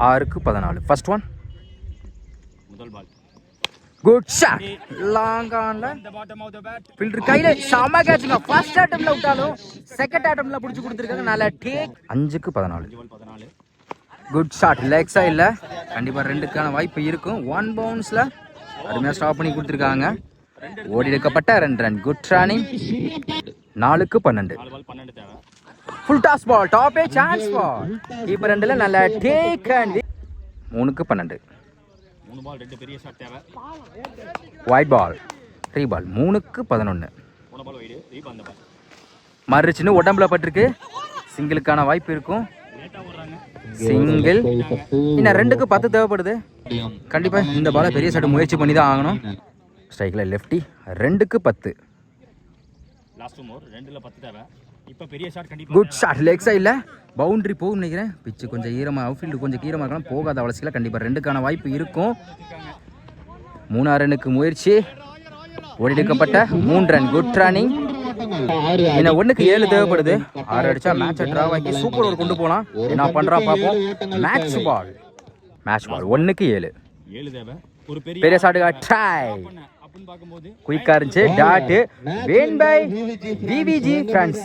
6க்கு 14. First one முதல் பால் good shot long ஆன்ல fielder கையில செம கேட்ச்ங்க. ஃபர்ஸ்ட் அட்டெம்ப்ட்ல விட்டாலும் செகண்ட் அட்டெம்ப்ட்ல புடிச்சு கொடுத்திருக்காங்க. நல்ல டேக். 5க்கு 14. குட் ஷாட் லெக் சைடுல கண்டிப்பா 2க்கான வாய்ப்பு இருக்கும். 1 பவுன்ஸ்ல அருமையா ஸ்டாப் பண்ணி கொடுத்திருக்காங்க. ஓடி எடுக்கப்பட்ட 2 ரன். Good running. 4க்கு 12. Full toss ball top a chance ball keeper எண்ட்ல நல்ல டேக் அண்ட் 3க்கு 12. 3 பால் 2 பெரிய ஷாட் தேவை. ஒயிட் பால் 3 பால் 3க்கு 11. 3 பால் வைடு ரீபால் அந்த பால் மறுச்சுன்னு உடம்புல பட்டிருக்கு. சிங்கிளுக்கான வாய்ப்பு இருக்கும். லேட்டா ஓடுறாங்க. சிங்கிள். இன்னும் 2க்கு 10 தேவைப்படுது. கண்டிப்பா இந்த பாலை பெரிய ஷாட் முயற்சி பண்ணி தான் ஆகணும். ஸ்ட்ரைக்ல லெஃப்டி 2க்கு 10. லாஸ்ட் ஓவர் 2ல 10 தேவை. இப்போ பெரிய ஷாட் கண்டிப்பா. குட் ஷாட் லெக் சைடுல பவுண்டரி போகும் நினைக்கிறேன். பிச்சு கொஞ்சம் ஈரமா அவுட்ஃபீல்டு கொஞ்சம் ஈரமா இருக்கலாம். போகாத அவசியம் கண்டிப்பா 2க்கான வாய்ப்பு இருக்கும். 3 ரன்னுக்கு முயற்சி. ஓடி எடுக்கப்பட்ட 3 ரன். Good running. இன்னும் 1க்கு 7 தேவைப்படுது. 6 அடிச்சா மேட்சை டிராவ் ஆக்கி சூப்பர் ஓவர் கொண்டு போகலாம். என்ன பண்றா பாப்போம். மேட்ச் பால் 1க்கு 7 தேவை. ஒரு பெரிய ஷாட்டுக்கு ட்ரை அப்படின்னு பார்க்கும்போது குயிக்கா இருந்துச்சு. That one by VVG friends.